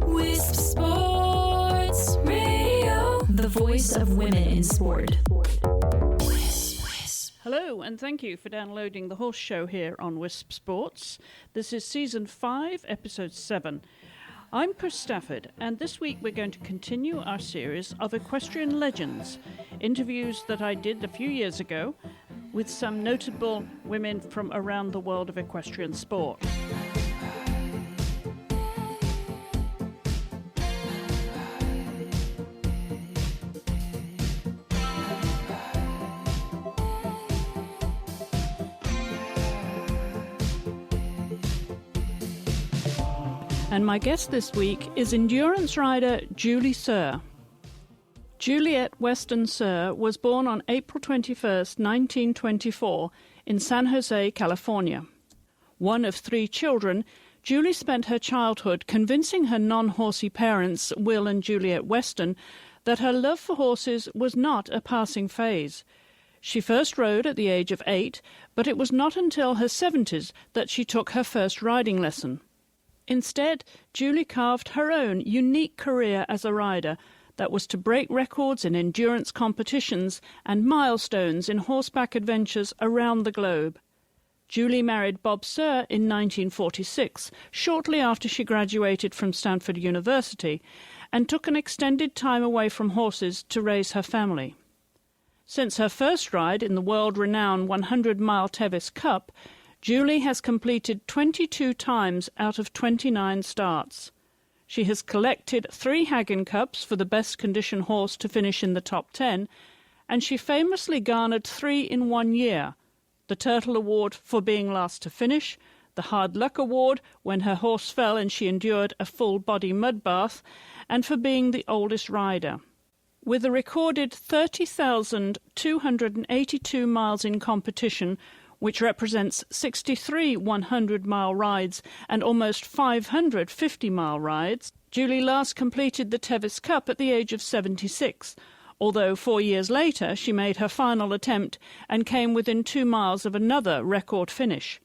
Wisp Sports Radio, the voice of women in sport. Hello, and thank you for downloading The Horse Show here on Wisp Sports. This is Season 5, Episode 7. I'm Chris Stafford, and this week we're going to continue our series of equestrian legends, interviews that I did a few years ago with some notable women from around the world of equestrian sport. And my guest this week is endurance rider Julie Suhr. Juliette Weston Suhr was born on April 21st, 1924, in San Jose, California. One of 3 children, Julie spent her childhood convincing her non-horsey parents, Will and Juliette Weston, that her love for horses was not a passing phase. She first rode at the age of 8, but it was not until her 70s that she took her first riding lesson. Instead, Julie carved her own unique career as a rider that was to break records in endurance competitions and milestones in horseback adventures around the globe. Julie married Bob Suhr in 1946, shortly after she graduated from Stanford University, and took an extended time away from horses to raise her family. Since her first ride in the world-renowned 100-mile Tevis Cup, Julie has completed 22 times out of 29 starts. She has collected 3 Haggin Cups for the best condition horse to finish in the top 10, and she famously garnered 3 in 1 year: the Turtle Award for being last to finish, the Hard Luck Award when her horse fell and she endured a full-body mud bath, and for being the oldest rider. With a recorded 30,282 miles in competition, which represents 63 100-mile rides and almost 500 50-mile rides, Julie last completed the Tevis Cup at the age of 76, although 4 years later she made her final attempt and came within 2 miles of another record finish.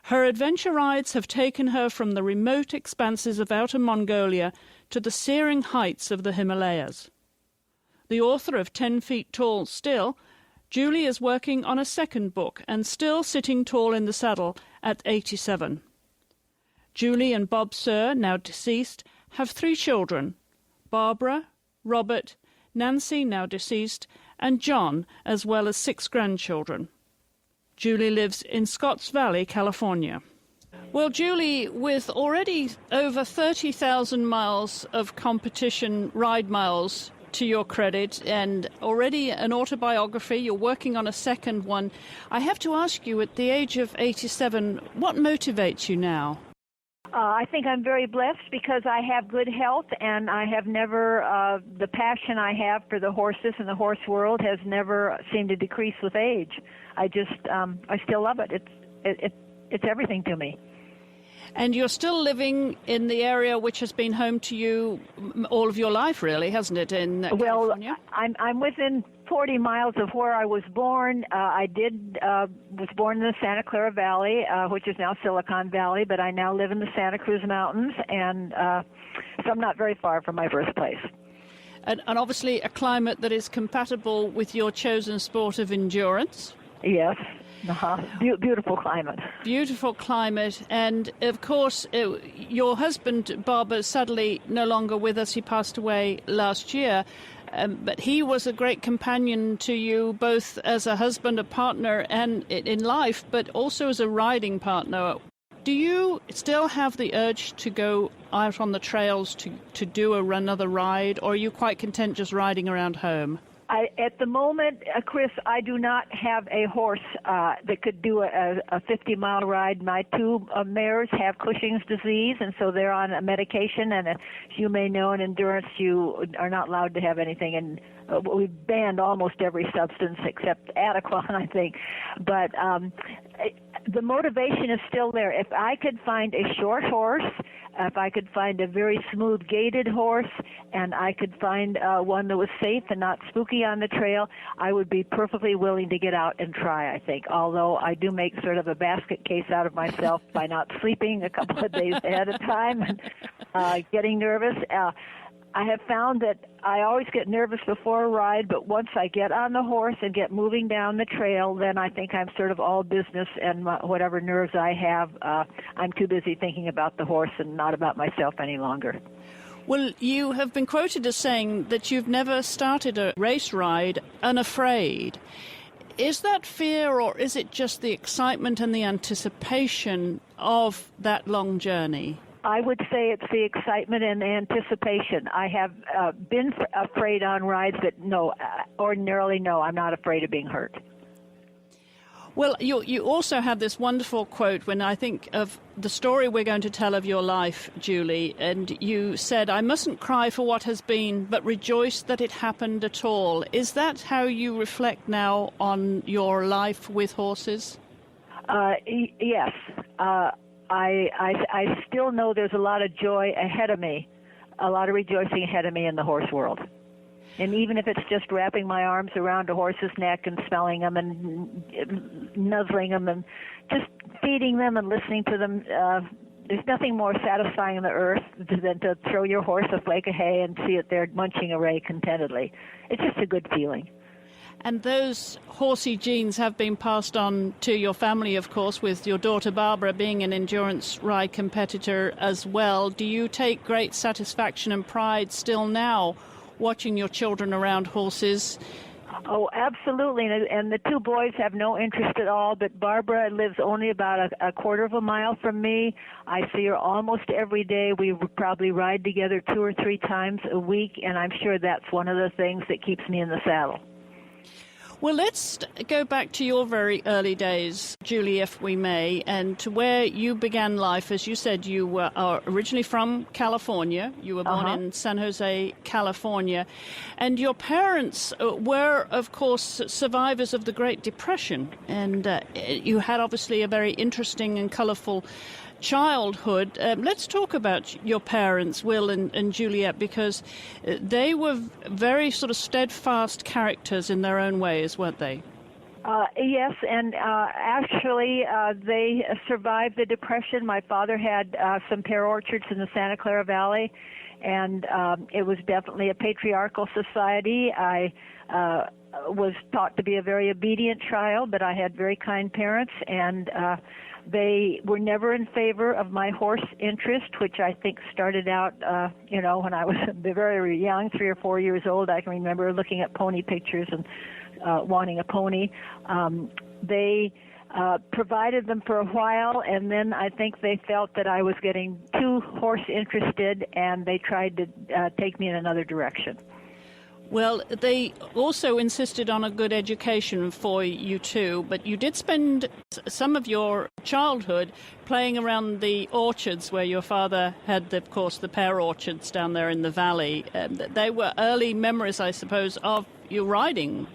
Her adventure rides have taken her from the remote expanses of Outer Mongolia to the searing heights of the Himalayas. The author of 10 Feet Tall Still, Julie is working on a second book and still sitting tall in the saddle at 87. Julie and Bob Suhr, now deceased, have 3 children: Barbara, Robert, Nancy, now deceased, and John, as well as 6 grandchildren. Julie lives in Scotts Valley, California. Well, Julie, with already over 30,000 miles of competition ride miles to your credit, and already an autobiography, you're working on a second one. I have to ask you, at the age of 87, what motivates you now? I think I'm very blessed because I have good health, and I have never, the passion I have for the horses and the horse world has never seemed to decrease with age. I still love it. It's everything to me. And you're still living in the area which has been home to you all of your life, really, hasn't it, in California? Well, I'm within 40 miles of where I was born. I was born in the Santa Clara Valley, which is now Silicon Valley, but I now live in the Santa Cruz Mountains, and so I'm not very far from my birthplace. And obviously a climate that is compatible with your chosen sport of endurance. Yes. Beautiful climate. Beautiful climate. And, of course, your husband, Bob, is sadly no longer with us. He passed away last year. But he was a great companion to you, both as a husband, a partner, and in life, but also as a riding partner. Do you still have the urge to go out on the trails to do another ride, or are you quite content just riding around home? At the moment, Chris, I do not have a horse that could do a 50-mile ride. My 2 mares have Cushing's disease, and so they're on a medication. And as you may know, in endurance, you are not allowed to have anything. And we've banned almost every substance except Adequan, I think. But the motivation is still there. If I could find a short horse, if I could find a very smooth gaited horse, and I could find one that was safe and not spooky on the trail, I would be perfectly willing to get out and try, I think. Although I do make sort of a basket case out of myself by not sleeping a couple of days ahead of time and getting nervous. I have found that I always get nervous before a ride, but once I get on the horse and get moving down the trail, then I think I'm sort of all business, and whatever nerves I have, I'm too busy thinking about the horse and not about myself any longer. Well, you have been quoted as saying that you've never started a race ride unafraid. Is that fear, or is it just the excitement and the anticipation of that long journey? I would say it's the excitement and anticipation. I have been afraid on rides, but ordinarily, I'm not afraid of being hurt. Well, you also have this wonderful quote when I think of the story we're going to tell of your life, Julie, and you said, "I mustn't cry for what has been, but rejoice that it happened at all." Is that how you reflect now on your life with horses? Yes. I still know there's a lot of joy ahead of me, a lot of rejoicing ahead of me in the horse world. And even if it's just wrapping my arms around a horse's neck and smelling them and nuzzling them and just feeding them and listening to them, there's nothing more satisfying on the earth than to throw your horse a flake of hay and see it there munching away contentedly. It's just a good feeling. And those horsey genes have been passed on to your family, of course, with your daughter Barbara being an endurance ride competitor as well. Do you take great satisfaction and pride still now watching your children around horses? Oh, absolutely. And the two boys have no interest at all, but Barbara lives only about a quarter of a mile from me. I see her almost every day. We probably ride together 2 or 3 times a week, and I'm sure that's one of the things that keeps me in the saddle. Well, let's go back to your very early days, Julie, if we may, and to where you began life. As you said, you were originally from California. You were born in San Jose, California. And your parents were, of course, survivors of the Great Depression. And you had obviously a very interesting and colorful childhood. Let's talk about your parents, Will and Juliet, because they were very sort of steadfast characters in their own ways, weren't they? Yes, and actually they survived the Depression. My father had some pear orchards in the Santa Clara Valley, and it was definitely a patriarchal society. I was taught to be a very obedient child, but I had very kind parents, and they were never in favor of my horse interest, which I think started out, when I was very young, 3 or 4 years old. I can remember looking at pony pictures and wanting a pony. They provided them for a while, and then I think they felt that I was getting too horse interested, and they tried to take me in another direction. Well, they also insisted on a good education for you too, but you did spend some of your childhood playing around the orchards where your father had, of course, the pear orchards down there in the valley. They were early memories, I suppose, of you riding,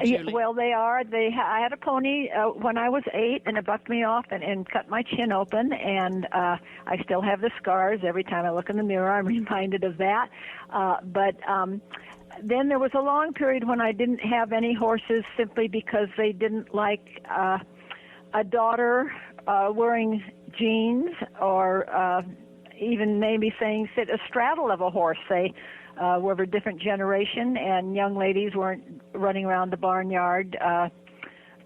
Julie. Well, they are. I had a pony when I was 8, and it bucked me off and cut my chin open, and I still have the scars. Every time I look in the mirror, I'm reminded of that. Then there was a long period when I didn't have any horses simply because they didn't like a daughter wearing jeans or even maybe saying sit astraddle of a horse. They were of a different generation, and young ladies weren't running around the barnyard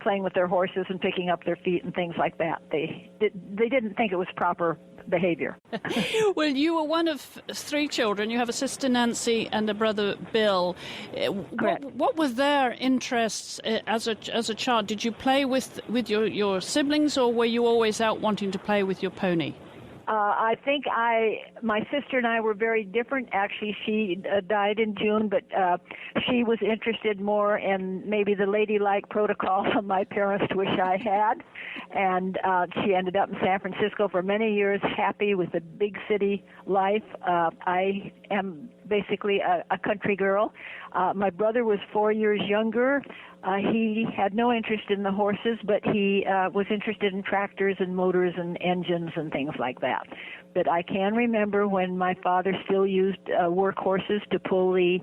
playing with their horses and picking up their feet and things like that. They didn't think it was proper behavior. Well, you were one of 3 children. You have a sister Nancy and a brother Bill. Correct. What were their interests as a child? Did you play with your siblings, or were you always out wanting to play with your pony? I think my sister and I were very different. Actually, she died in June, but she was interested more in maybe the ladylike protocol of my parents wish I had. And she ended up in San Francisco for many years, happy with the big city life. I am basically a country girl. My brother was 4 years younger. He had no interest in the horses, but he was interested in tractors and motors and engines and things like that. But I can remember when my father still used work horses to pull the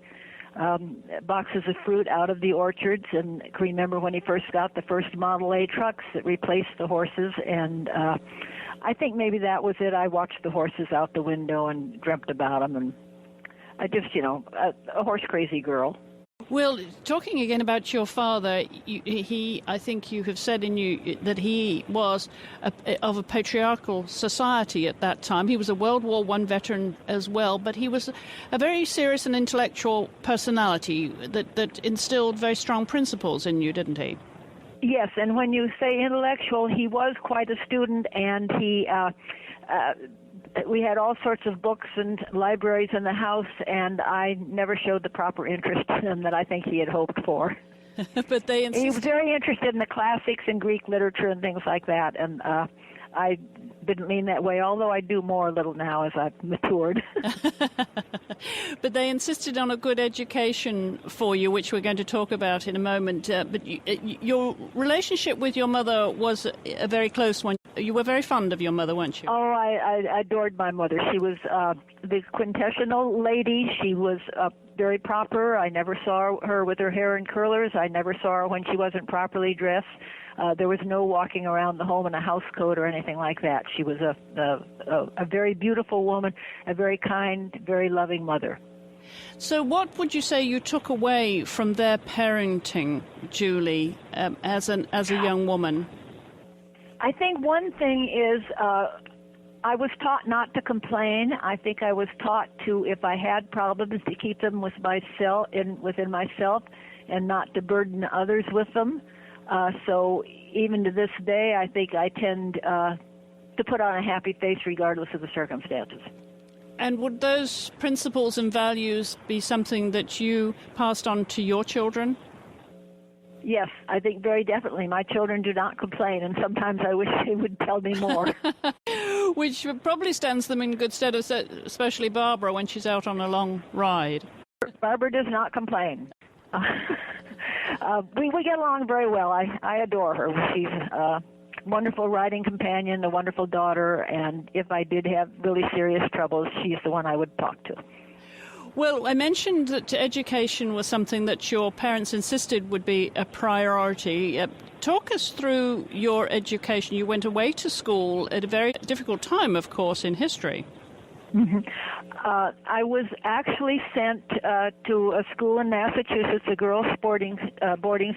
boxes of fruit out of the orchards, and I can remember when he first got the first Model A trucks that replaced the horses, and I think maybe that was it. I watched the horses out the window and dreamt about them, and I just, a horse-crazy girl. Well, talking again about your father, I think you have said that he was of a patriarchal society at that time. He was a World War I veteran as well, but he was a very serious and intellectual personality that instilled very strong principles in you, didn't he? Yes, and when you say intellectual, he was quite a student, and we had all sorts of books and libraries in the house, and I never showed the proper interest in them that I think he had hoped for. But he was very interested in the classics and Greek literature and things like that, and I didn't mean that way, although I do more a little now as I've matured. But they insisted on a good education for you, which we're going to talk about in a moment. But your relationship with your mother was a very close one. You were very fond of your mother, weren't you? Oh, I adored my mother. She was the quintessential lady. She was very proper. I never saw her with her hair in curlers. I never saw her when she wasn't properly dressed. There was no walking around the home in a house coat or anything like that. She was a very beautiful woman, a very kind, very loving mother. So what would you say you took away from their parenting, Julie, as a young woman? I think one thing is I was taught not to complain. I think I was taught to, if I had problems, to keep them within myself and not to burden others with them. So even to this day, I think I tend to put on a happy face regardless of the circumstances. And would those principles and values be something that you passed on to your children? Yes, I think very definitely. My children do not complain, and sometimes I wish they would tell me more. Which probably stands them in good stead, especially Barbara when she's out on a long ride. Barbara does not complain. We get along very well. I adore her. She's a wonderful riding companion, a wonderful daughter, and if I did have really serious troubles, she's the one I would talk to. Well, I mentioned that education was something that your parents insisted would be a priority. Talk us through your education. You went away to school at a very difficult time, of course, in history. Mm-hmm. I was actually sent to a school in Massachusetts, a girls' boarding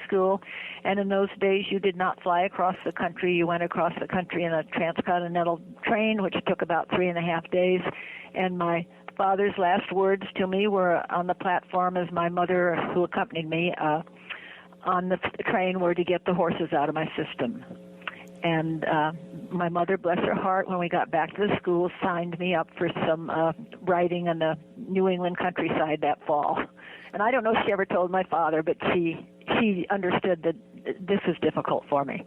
school, and in those days you did not fly across the country. You went across the country in a transcontinental train, which took about 3.5 days, and my father's last words to me were on the platform as my mother, who accompanied me on the train, were to get the horses out of my system. And my mother, bless her heart, when we got back to the school, signed me up for some riding in the New England countryside that fall. And I don't know if she ever told my father, but she understood that this was difficult for me.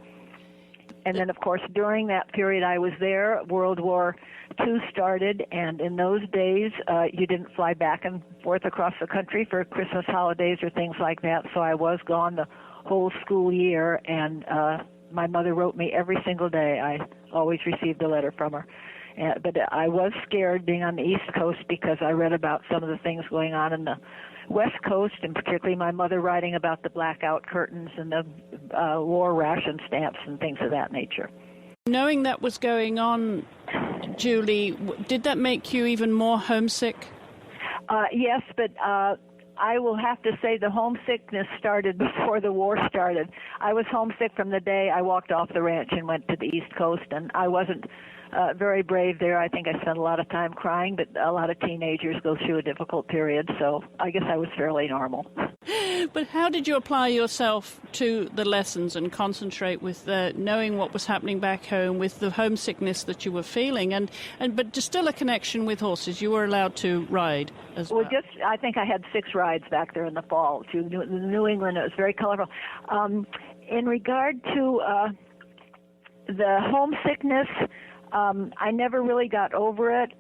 And then, of course, during that period I was there, World War II started, and in those days you didn't fly back and forth across the country for Christmas holidays or things like that, so I was gone the whole school year, and my mother wrote me every single day. I always received a letter from her. But I was scared being on the East Coast because I read about some of the things going on in the West Coast, and particularly my mother writing about the blackout curtains and the war ration stamps and things of that nature. Knowing that was going on, Julie, did that make you even more homesick? Yes, but I will have to say the homesickness started before the war started. I was homesick from the day I walked off the ranch and went to the East Coast, and I wasn't very brave there. I think I spent a lot of time crying, but a lot of teenagers go through a difficult period, so I guess I was fairly normal. But how did you apply yourself to the lessons and concentrate with knowing what was happening back home, with the homesickness that you were feeling, but still a connection with horses? You were allowed to ride as well. I think I had 6 rides back there in the fall to New England. It was very colorful. In regard to the homesickness, I never really got over it.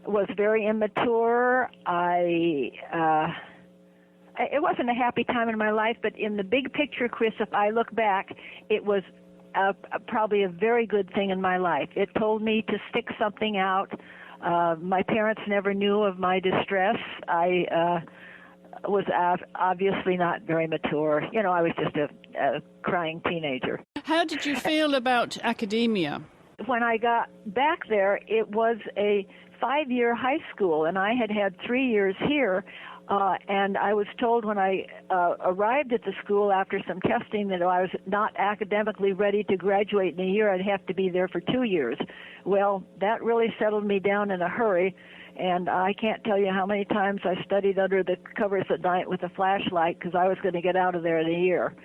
was very immature. It wasn't a happy time in my life, but in the big picture, Chris, if I look back, it was probably a very good thing in my life. It told me to stick something out. My parents never knew of my distress. I was obviously not very mature. You know, I was just a crying teenager. How did you feel about academia? When I got back there, it was a 5-year high school, and I had 3 years here. And I was told when I arrived at the school after some testing that I was not academically ready to graduate in a year. I'd have to be there for 2 years. Well, that really settled me down in a hurry, and I can't tell you how many times I studied under the covers at night with a flashlight because I was going to get out of there in a year.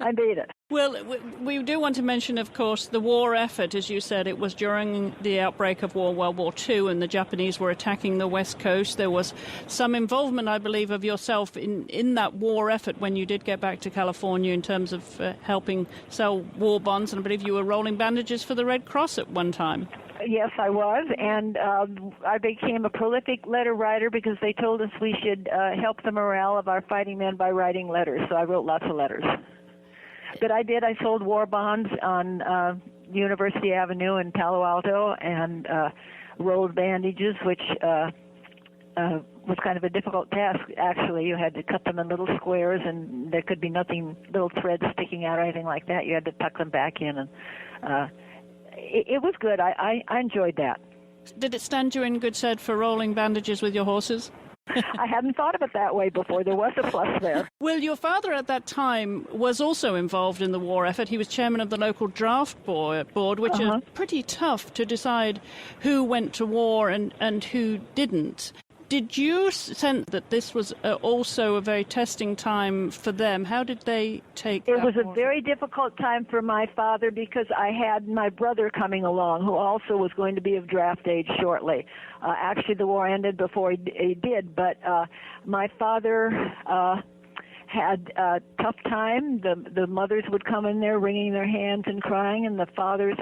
I made it. Well, we do want to mention, of course, the war effort. As you said, it was during the outbreak of World War II, and the Japanese were attacking the West Coast. There was some involvement, I believe, of yourself in that war effort when you did get back to California in terms of helping sell war bonds, and I believe you were rolling bandages for the Red Cross at one time. Yes, I was, and I became a prolific letter writer because they told us we should help the morale of our fighting men by writing letters, so I wrote lots of letters. But I did. I sold war bonds on University Avenue in Palo Alto and rolled bandages, which was kind of a difficult task, actually. You had to cut them in little squares, and there could be nothing, little threads sticking out or anything like that. You had to tuck them back in, and it was good. I enjoyed that. Did it stand you in good stead for rolling bandages with your horses? I hadn't thought of it that way before. There was a plus there. Well, your father at that time was also involved in the war effort. He was chairman of the local draft board, which is pretty tough to decide who went to war and who didn't. Did you sense that this was also a very testing time for them? How did they take it? It was a very difficult time for my father because I had my brother coming along who also was going to be of draft age shortly. Actually, the war ended before he did, but my father had a tough time. The mothers would come in there wringing their hands and crying, and the fathers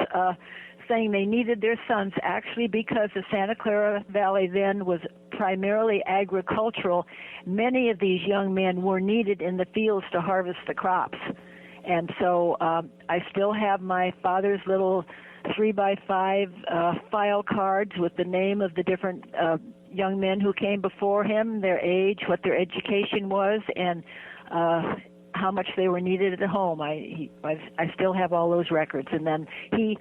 saying they needed their sons, actually because the Santa Clara Valley then was primarily agricultural. Many of these young men were needed in the fields to harvest the crops. And so I still have my father's little 3x5 file cards with the name of the different young men who came before him, their age, what their education was, and how much they were needed at home. I still have all those records. And then he,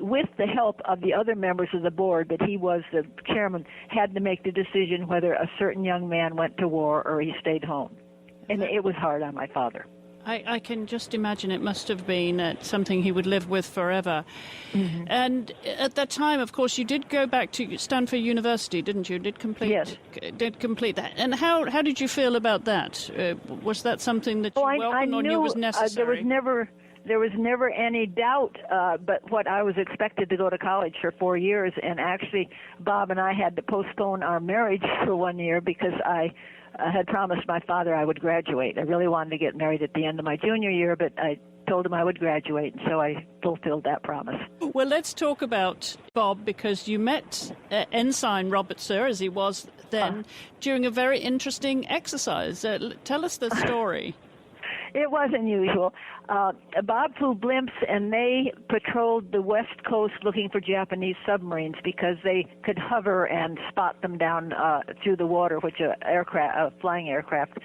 with the help of the other members of the board, but he was the chairman, had to make the decision whether a certain young man went to war or he stayed home. And it was hard on my father. I can just imagine it must have been something he would live with forever. Mm-hmm. And at that time, of course, you did go back to Stanford University, didn't you? Did complete that. And how did you feel about that? Was that something that you welcomed or knew was necessary? There was never any doubt, but what I was expected to go to college for 4 years, and actually Bob and I had to postpone our marriage for 1 year because I had promised my father I would graduate. I really wanted to get married at the end of my junior year, but I told him I would graduate, and so I fulfilled that promise. Well, let's talk about Bob, because you met Ensign Robert Suhr, as he was then, during a very interesting exercise. Tell us the story. It was unusual. Bob flew blimps, and they patrolled the West Coast looking for Japanese submarines because they could hover and spot them down through the water, which a flying aircraft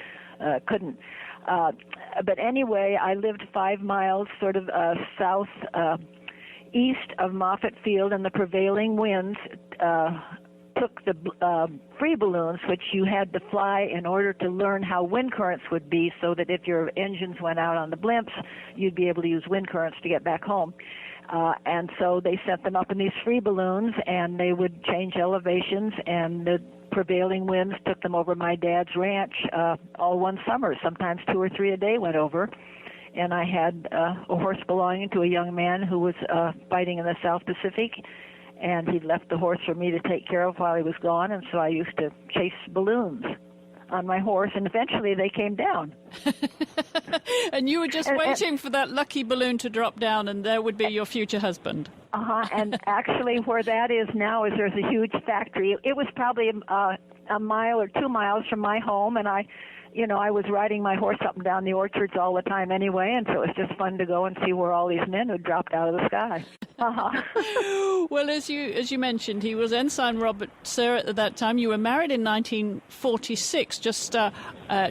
couldn't. But anyway, I lived 5 miles sort of south east of Moffett Field, and the prevailing winds took the free balloons, which you had to fly in order to learn how wind currents would be, so that if your engines went out on the blimps, you'd be able to use wind currents to get back home. And so they sent them up in these free balloons, and they would change elevations, and the prevailing winds took them over my dad's ranch all one summer. Sometimes 2 or 3 a day went over. And I had a horse belonging to a young man who was fighting in the South Pacific, and he left the horse for me to take care of while he was gone, and so I used to chase balloons on my horse, and eventually they came down. And you were just waiting for that lucky balloon to drop down, and there would be your future husband. And actually where that is now is there's a huge factory. It was probably a mile or 2 miles from my home, and I was riding my horse up and down the orchards all the time anyway, and so it was just fun to go and see where all these men had dropped out of the sky. Well, as you mentioned, he was Ensign Robert Suhr at that time. You were married in 1946, just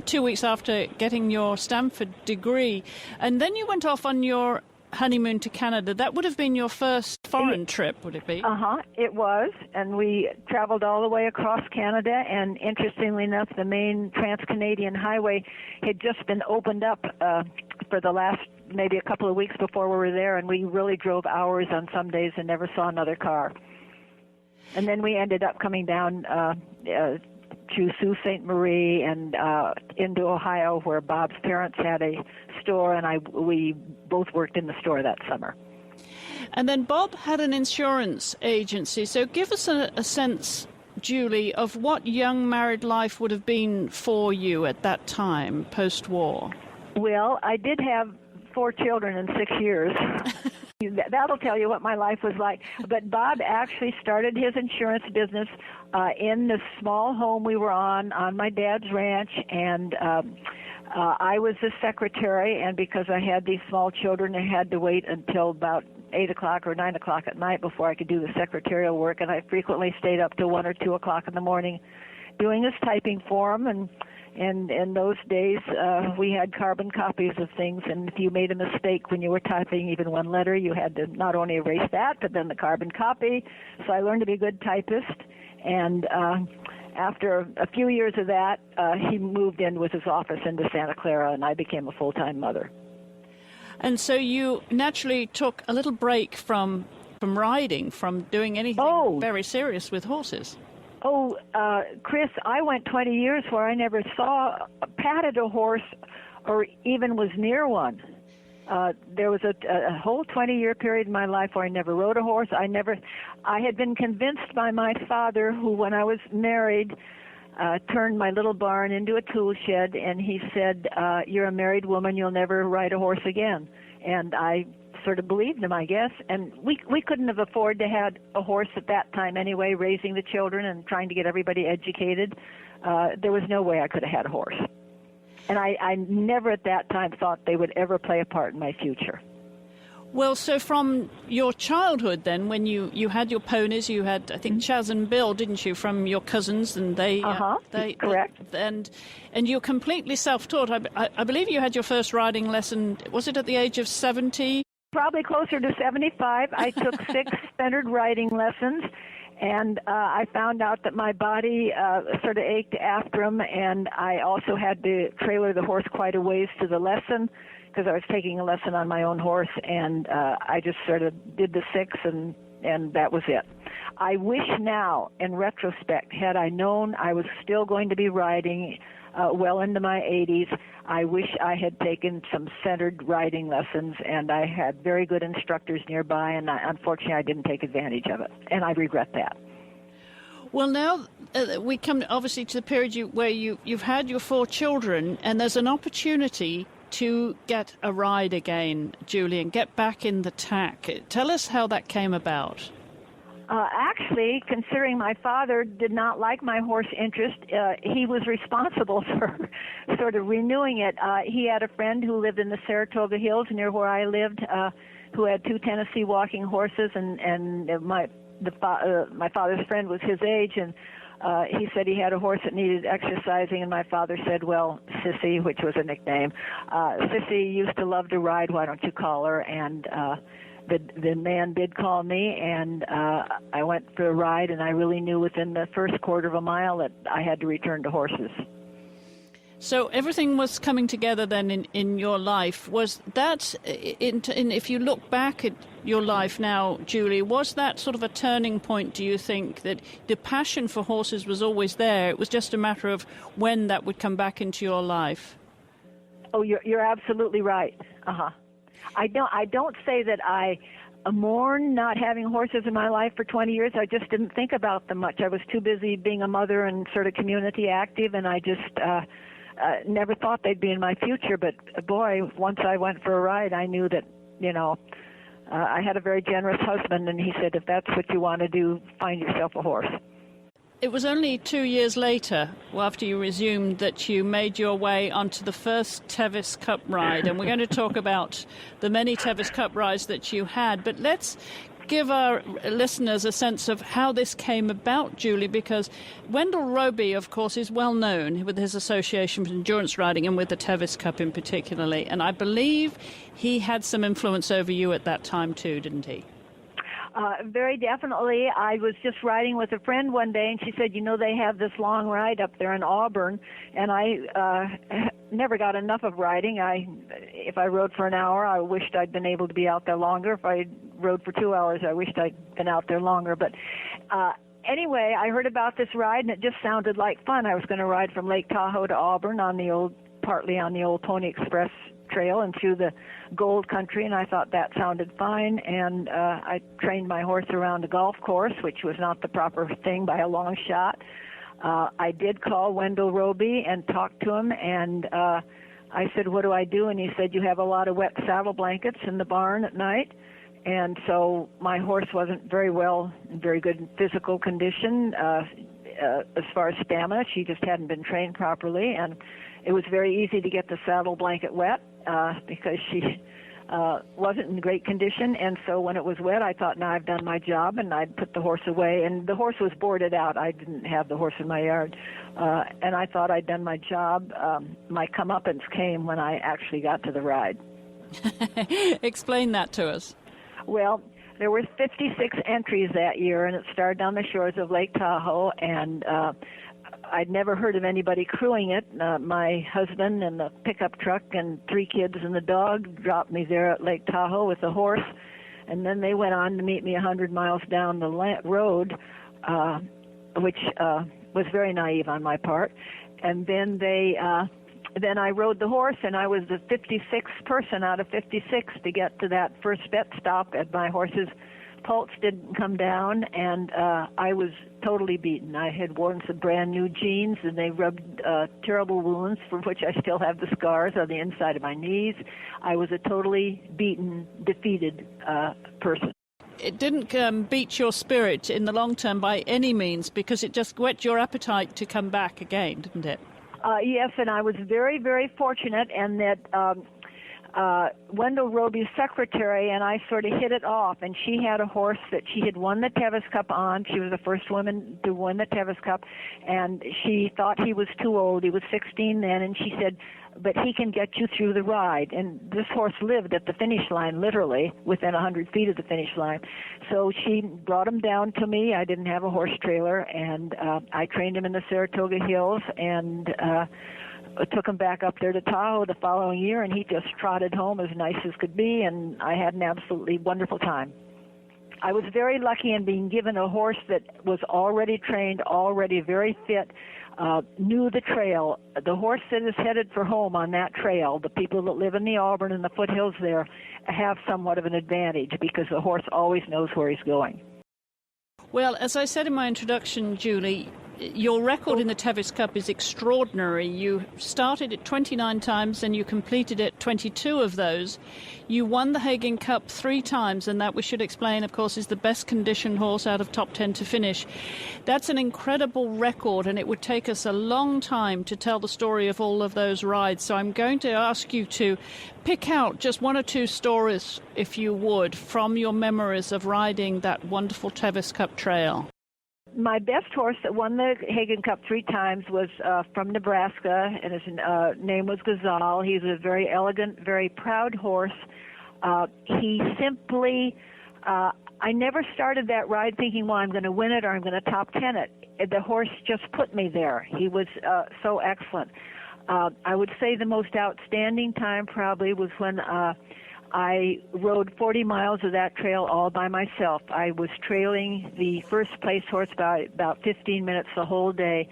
2 weeks after getting your Stanford degree, and then you went off on your honeymoon to Canada. That would have been your first foreign trip, would it be? It was, and we traveled all the way across Canada, and interestingly enough, the main Trans-Canadian Highway had just been opened up for the last maybe a couple of weeks before we were there, and we really drove hours on some days and never saw another car. And then we ended up coming down to Sault Ste. Marie and into Ohio, where Bob's parents had a store, and we both worked in the store that summer. And then Bob had an insurance agency. So give us a sense, Julie, of what young married life would have been for you at that time, post-war. Well, I did have 4 children in 6 years. That'll tell you what my life was like. But Bob actually started his insurance business in the small home we were on my dad's ranch, and I was the secretary, and because I had these small children, I had to wait until about 8 o'clock or 9 o'clock at night before I could do the secretarial work, and I frequently stayed up till 1 or 2 o'clock in the morning doing his typing for him. And in those days, we had carbon copies of things, and if you made a mistake when you were typing even one letter, you had to not only erase that, but then the carbon copy. So I learned to be a good typist, and after a few years of that, he moved in with his office into Santa Clara, and I became a full-time mother. And so you naturally took a little break from riding, from doing anything very serious with horses. Oh, Chris, I went 20 years where I never patted a horse or even was near one. There was a whole 20-year period in my life where I never rode a horse. I had been convinced by my father, who, when I was married, turned my little barn into a tool shed, and he said, "You're a married woman, you'll never ride a horse again." And I sort of believed him, I guess. And we couldn't have afforded to have a horse at that time anyway, raising the children and trying to get everybody educated. There was no way I could have had a horse. And I never at that time thought they would ever play a part in my future. Well, so from your childhood then, when you had your ponies, you had, I think, Chaz and Bill, didn't you, from your cousins, and they correct. And you're completely self-taught. I believe you had your first riding lesson, was it at the age of 70? Probably closer to 75. I took 6 standard riding lessons, and I found out that my body sort of ached after them, and I also had to trailer the horse quite a ways to the lesson because I was taking a lesson on my own horse, and I just sort of did the 6, and that was it. I wish now, in retrospect, had I known I was still going to be riding well into my 80s, I wish I had taken some centered riding lessons, and I had very good instructors nearby, and unfortunately I didn't take advantage of it, and I regret that. Well, now we come obviously to the period where you've had your 4 children, and there's an opportunity to get a ride again, Julie, and get back in the tack. Tell us how that came about. Actually, considering my father did not like my horse interest, he was responsible for sort of renewing it. He had a friend who lived in the Saratoga Hills near where I lived, who had 2 Tennessee walking horses, and my father's friend was his age, and he said he had a horse that needed exercising, and my father said, "Well, Sissy," which was a nickname, "Sissy used to love to ride, why don't you call her?" And the man did call me, and I went for a ride, and I really knew within the first quarter of a mile that I had to return to horses. So everything was coming together then in your life. Was that, if you look back at your life now, Julie, was that sort of a turning point, do you think, that the passion for horses was always there? It was just a matter of when that would come back into your life? Oh, you're absolutely right. I don't say that I mourn not having horses in my life for 20 years. I just didn't think about them much. I was too busy being a mother and sort of community active, and I just never thought they'd be in my future. But boy, once I went for a ride, I knew that, I had a very generous husband, and he said, if that's what you want to do, find yourself a horse. It was only 2 years later, after you resumed, that you made your way onto the first Tevis Cup ride. And we're going to talk about the many Tevis Cup rides that you had. But let's give our listeners a sense of how this came about, Julie, because Wendell Roby, of course, is well known with his association with endurance riding and with the Tevis Cup in particularly. And I believe he had some influence over you at that time too, didn't he? Very definitely. I was just riding with a friend one day, and she said, you know, they have this long ride up there in Auburn, and I never got enough of riding. If I rode for an hour, I wished I'd been able to be out there longer. If I rode for 2 hours, I wished I'd been out there longer. But anyway, I heard about this ride, and it just sounded like fun. I was going to ride from Lake Tahoe to Auburn partly on the old Pony Express trail and through the gold country, and I thought that sounded fine, and I trained my horse around a golf course, which was not the proper thing by a long shot. I did call Wendell Roby and talk to him, and I said, what do I do? And he said, you have a lot of wet saddle blankets in the barn at night. And so my horse wasn't in very good physical condition as far as stamina. She just hadn't been trained properly, and it was very easy to get the saddle blanket wet because she wasn't in great condition. And so when it was wet, I thought, now I've done my job, and I'd put the horse away. And the horse was boarded out. I didn't have the horse in my yard. And I thought I'd done my job. My comeuppance came when I actually got to the ride. Explain that to us. Well, there were 56 entries that year, and it started on the shores of Lake Tahoe, and I'd never heard of anybody crewing it. My husband and the pickup truck and 3 kids and the dog dropped me there at Lake Tahoe with the horse, and then they went on to meet me 100 miles down the road, which was very naive on my part. And then then I rode the horse, and I was the 56th person out of 56 to get to that first vet stop, and my horse's pulse didn't come down, and I was totally beaten. I had worn some brand new jeans, and they rubbed terrible wounds from which I still have the scars on the inside of my knees. I was a totally beaten, defeated person. It didn't beat your spirit in the long term by any means, because it just whet your appetite to come back again, didn't it? Yes, and I was very, very fortunate, and that Wendell Roby's secretary and I sort of hit it off, and she had a horse that she had won the Tevis Cup on. She was the first woman to win the Tevis Cup, and she thought he was too old. He was 16 then, and she said, but he can get you through the ride. And this horse lived at the finish line, literally, within 100 feet of the finish line. So she brought him down to me. I didn't have a horse trailer, and I trained him in the Saratoga Hills, and took him back up there to Tahoe the following year, and he just trotted home as nice as could be, and I had an absolutely wonderful time. I was very lucky in being given a horse that was already trained, already very fit, knew the trail. The horse that is headed for home on that trail, the people that live in the Auburn and the foothills there, have somewhat of an advantage because the horse always knows where he's going. Well, as I said in my introduction, Julie, your record in the Tevis Cup is extraordinary. You started it 29 times and you completed it 22 of those. You won the Haggin Cup 3 times, and that, we should explain, of course, is the best conditioned horse out of top 10 to finish. That's an incredible record, and it would take us a long time to tell the story of all of those rides. So I'm going to ask you to pick out just 1 or 2 stories, if you would, from your memories of riding that wonderful Tevis Cup trail. My best horse that won the Haggin Cup 3 times was from Nebraska, and his name was Gazal. He was a very elegant, very proud horse. He simply, I never started that ride thinking, well, I'm going to win it or I'm going to top 10 it. The horse just put me there. He was so excellent. I would say the most outstanding time probably was when I rode 40 miles of that trail all by myself. I was trailing the first place horse by about 15 minutes the whole day.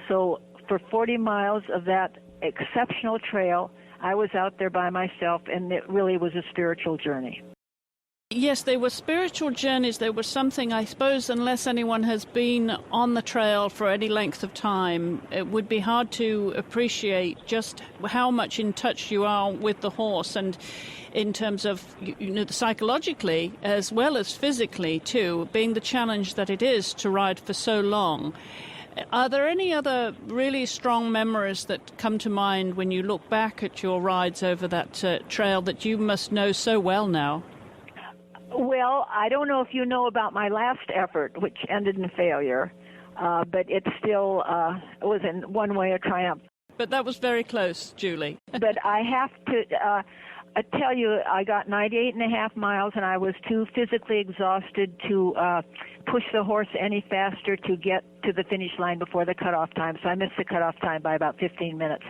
So for 40 miles of that exceptional trail, I was out there by myself, and it really was a spiritual journey. Yes, they were spiritual journeys. They were something, I suppose, unless anyone has been on the trail for any length of time, it would be hard to appreciate just how much in touch you are with the horse. And in terms of, psychologically as well as physically too, being the challenge that it is to ride for so long. Are there any other really strong memories that come to mind when you look back at your rides over that trail that you must know so well now? Well, I don't know if you know about my last effort, which ended in failure, but it still was in one way a triumph. But that was very close, Julie. But I have to tell you, I got 98.5 miles, and I was too physically exhausted to push the horse any faster to get to the finish line before the cutoff time. So I missed the cutoff time by about 15 minutes.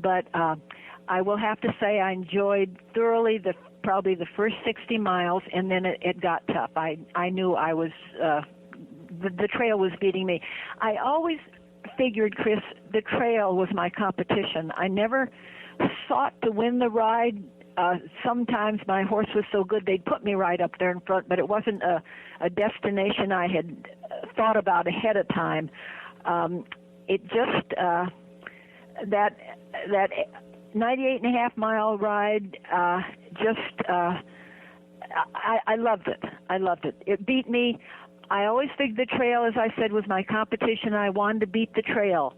But I will have to say I enjoyed thoroughly probably the first 60 miles, and then it got tough. I knew I was the trail was beating me. I always figured, Chris, the trail was my competition. I never sought to win the ride. Sometimes my horse was so good they'd put me right up there in front, but it wasn't a destination I had thought about ahead of time. It just that 98.5 mile ride I loved it. I loved it. It beat me. I always figured the trail, as I said, was my competition. I wanted to beat the trail.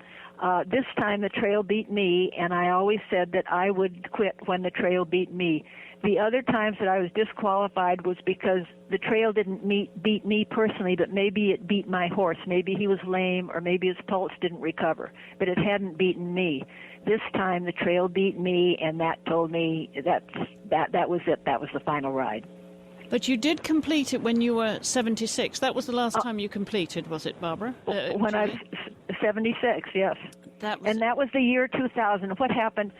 This time the trail beat me, and I always said that I would quit when the trail beat me. The other times that I was disqualified was because the trail didn't beat me personally, but maybe it beat my horse. Maybe he was lame, or maybe his pulse didn't recover, but it hadn't beaten me. This time the trail beat me, and that told me that was it. That was the final ride. But you did complete it when you were 76. That was the last time you completed, was it, Barbara? When I was 76, yes. And that was the year 2000. What happened,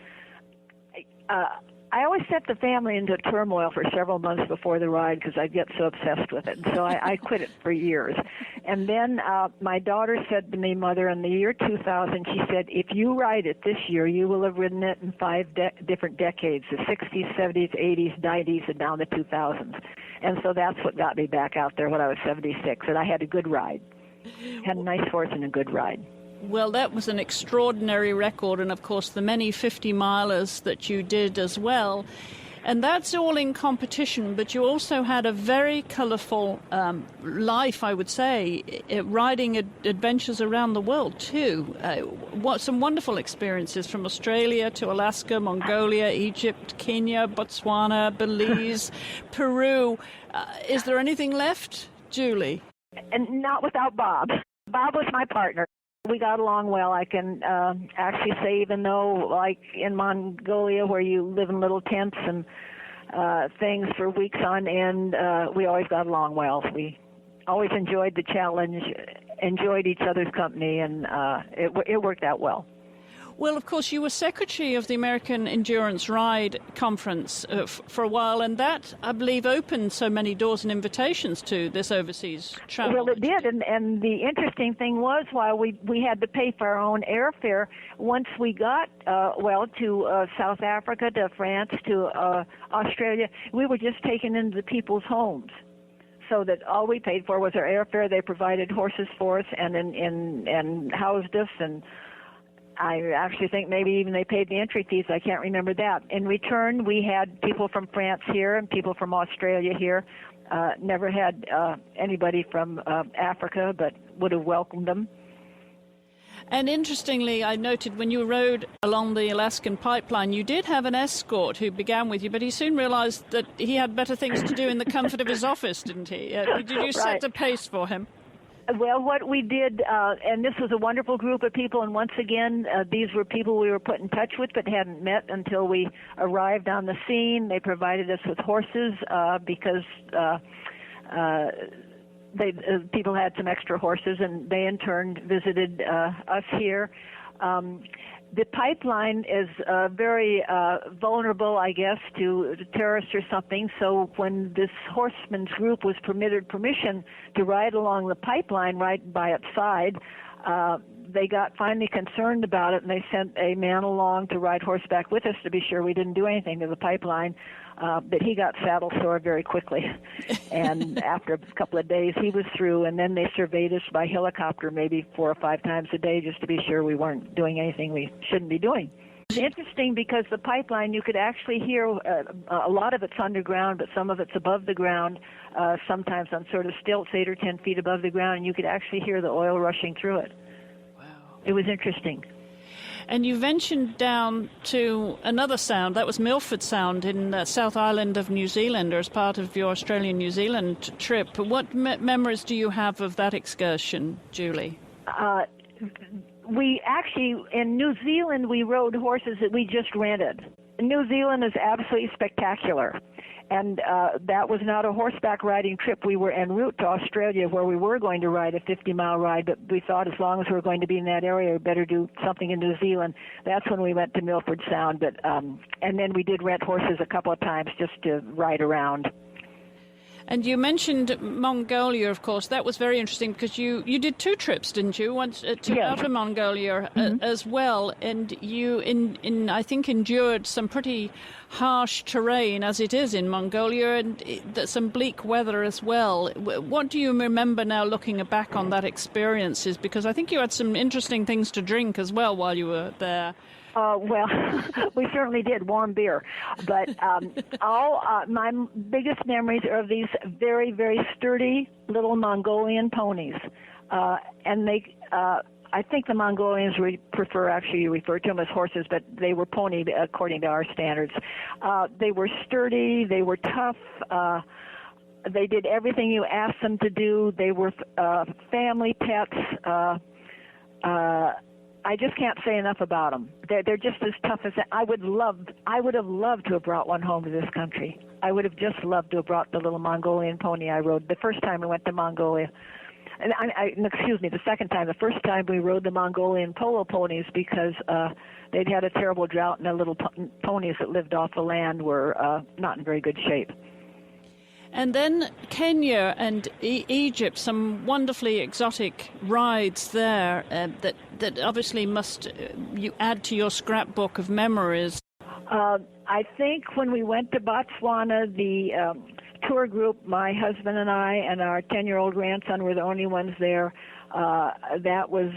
I always set the family into turmoil for several months before the ride because I'd get so obsessed with it. And so I quit it for years. And then my daughter said to me, Mother, in the year 2000, she said, if you ride it this year, you will have ridden it in 5 different decades, the 60s, 70s, 80s, 90s, and down the 2000s. And so that's what got me back out there when I was 76, and I had a good ride. Had a nice horse and a good ride. Well, that was an extraordinary record, and of course the many 50-milers that you did as well. And that's all in competition, but you also had a very colourful life, I would say, riding adventures around the world too. Some wonderful experiences from Australia to Alaska, Mongolia, Egypt, Kenya, Botswana, Belize, Peru. Is there anything left, Julie? And not without Bob. Bob was my partner. We got along well. I can actually say, even though, like in Mongolia, where you live in little tents and things for weeks on end, we always got along well. We always enjoyed the challenge, enjoyed each other's company, and it worked out well. Well, of course, you were secretary of the American Endurance Ride Conference for a while, and that, I believe, opened so many doors and invitations to this overseas travel. Well, it did, and the interesting thing was, while we had to pay for our own airfare, once we got, to South Africa, to France, to Australia, we were just taken into the people's homes. So that all we paid for was our airfare. They provided horses for us and housed us, and I actually think maybe even they paid the entry fees. I can't remember that. In return, we had people from France here and people from Australia here. Never had anybody from Africa, but would have welcomed them. And interestingly, I noted when you rode along the Alaskan pipeline, you did have an escort who began with you, but he soon realized that he had better things to do in the comfort of his office, didn't he? Did you set the pace for him? Well, what we did, and this was a wonderful group of people, and once again, these were people we were put in touch with but hadn't met until we arrived on the scene. They provided us with horses because people had some extra horses, and they in turn visited us here. The pipeline is very vulnerable, I guess, to terrorists or something. So when this horseman's group was permission to ride along the pipeline right by its side, they got finally concerned about it, and they sent a man along to ride horseback with us to be sure we didn't do anything to the pipeline. But he got saddle sore very quickly. And after a couple of days, he was through, and then they surveyed us by helicopter maybe 4 or 5 times a day just to be sure we weren't doing anything we shouldn't be doing. It's interesting because the pipeline, you could actually hear a lot of it's underground, but some of it's above the ground, sometimes on sort of stilts 8 or 10 feet above the ground, and you could actually hear the oil rushing through it. Wow. It was interesting. And you ventured down to another sound, that was Milford Sound in the South Island of New Zealand, or as part of your Australian-New Zealand trip. What memories do you have of that excursion, Julie? We actually, in New Zealand, we rode horses that we just rented. New Zealand is absolutely spectacular. And that was not a horseback riding trip. We were en route to Australia where we were going to ride a 50-mile ride, but we thought as long as we were going to be in that area, we better do something in New Zealand. That's when we went to Milford Sound. But and then we did rent horses a couple of times just to ride around. And you mentioned Mongolia, of course. That was very interesting because you did 2 trips, didn't you? Once to Yes. Outer Mongolia as well. And you, I think, endured some pretty harsh terrain as it is in Mongolia, and some bleak weather as well. What do you remember now looking back on that experiences? Because I think you had some interesting things to drink as well while you were there. Well, we certainly did, warm beer. But my biggest memories are of these very, very sturdy little Mongolian ponies. And they, I think the Mongolians actually refer to them as horses, but they were pony according to our standards. They were sturdy, they were tough, they did everything you asked them to do. They were family pets. I just can't say enough about them. They're just as tough as I would have loved to have brought one home to this country. I would have just loved to have brought the little Mongolian pony I rode the first time we went to Mongolia. And the second time. The first time we rode the Mongolian polo ponies because they'd had a terrible drought and the little ponies that lived off the land were not in very good shape. And then Kenya and Egypt, some wonderfully exotic rides there that obviously must you add to your scrapbook of memories. I think when we went to Botswana, the tour group, my husband and I and our 10-year-old grandson were the only ones there. That was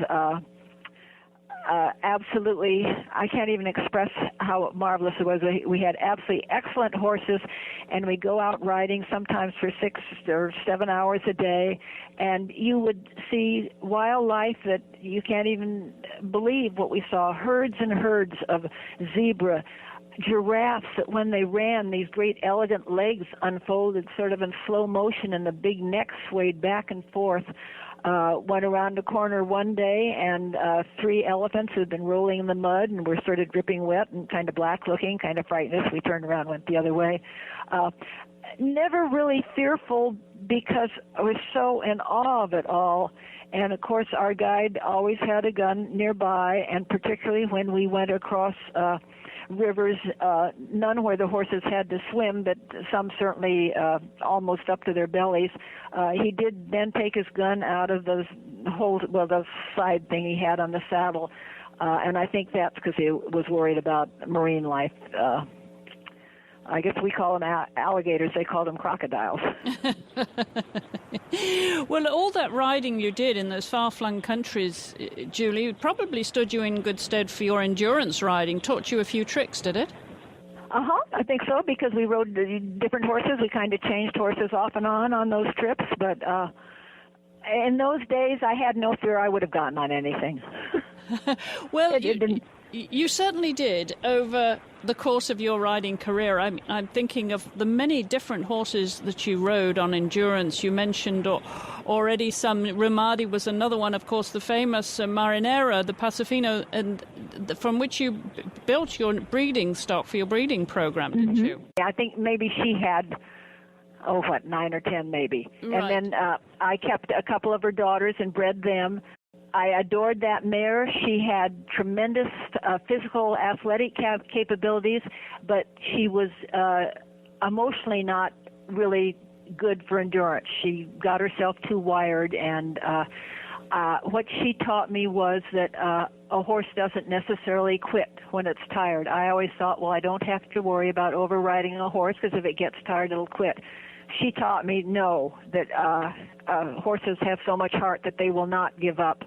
absolutely, I can't even express how marvelous it was. We had absolutely excellent horses, and we'd go out riding sometimes for 6 or 7 hours a day, and you would see wildlife that you can't even believe what we saw. Herds and herds of zebra, giraffes that when they ran, these great elegant legs unfolded sort of in slow motion, and the big neck swayed back and forth. Went around the corner one day, and 3 elephants who had been rolling in the mud and were sort of dripping wet and kind of black-looking, kind of frightened us. We turned around and went the other way. Never really fearful because I was so in awe of it all. And, of course, our guide always had a gun nearby, and particularly when we went across rivers, none where the horses had to swim, but some certainly almost up to their bellies. He did then take his gun out of the side thing he had on the saddle, and I think that's because he was worried about marine life. I guess we call them alligators. They call them crocodiles. Well, all that riding you did in those far-flung countries, Julie, probably stood you in good stead for your endurance riding, taught you a few tricks, did it? I think so, because we rode different horses. We kind of changed horses off and on those trips, but in those days I had no fear I would have gotten on anything. Well, you certainly did over the course of your riding career. I'm thinking of the many different horses that you rode on endurance. You mentioned already some. Ramadi was another one, of course, the famous Marinera, the Pasofino, and from which you built your breeding stock for your breeding program, didn't you? Yeah, I think maybe she had 9 or 10 maybe. Right. And then I kept a couple of her daughters and bred them. I adored that mare. She had tremendous physical, athletic capabilities, but she was emotionally not really good for endurance. She got herself too wired, and what she taught me was that a horse doesn't necessarily quit when it's tired. I always thought, well, I don't have to worry about overriding a horse because if it gets tired, it'll quit. She taught me, no, that horses have so much heart that they will not give up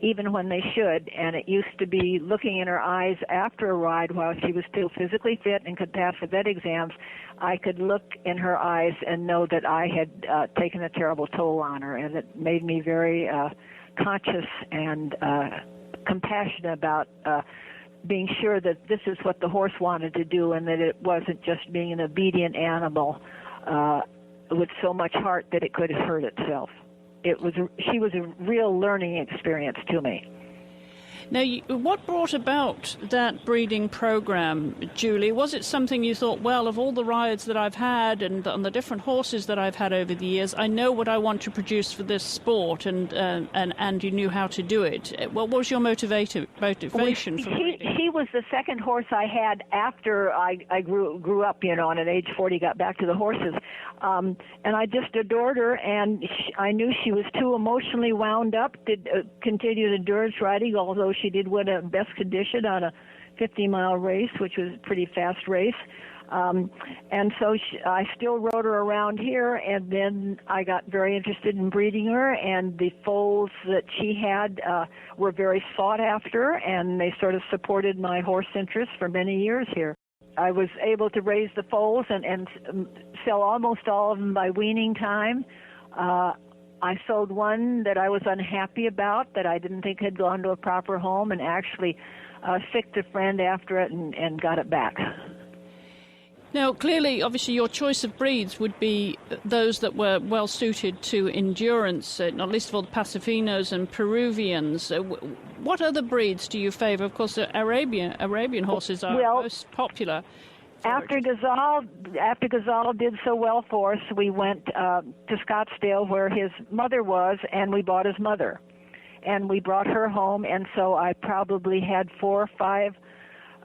even when they should. And it used to be looking in her eyes after a ride while she was still physically fit and could pass the vet exams. I could look in her eyes and know that I had taken a terrible toll on her, and it made me very conscious and compassionate about being sure that this is what the horse wanted to do, and that it wasn't just being an obedient animal with so much heart that it could hurt itself. She was a real learning experience to me. Now, what brought about that breeding program, Julie? Was it something you thought, well, of all the rides that I've had and on the different horses that I've had over the years, I know what I want to produce for this sport, and you knew how to do it? What was your motivation for breeding? She was the second horse I had after I grew up, and at age 40 got back to the horses. And I just adored her, and I knew she was too emotionally wound up to continue the endurance riding, although she did win a best condition on a 50-mile race, which was a pretty fast race. And so I still rode her around here, and then I got very interested in breeding her, and the foals that she had were very sought after, and they sort of supported my horse interest for many years here. I was able to raise the foals and sell almost all of them by weaning time. I sold one that I was unhappy about, that I didn't think had gone to a proper home, and actually sicked a friend after it and got it back. Now, clearly, obviously, your choice of breeds would be those that were well suited to endurance, not least of all the Pasafinos and Peruvians. What other breeds do you favor? Of course, the Arabian horses are most popular. After Ghazal did so well for us, we went to Scottsdale where his mother was, and we bought his mother. And we brought her home, and so I probably had 4 or 5.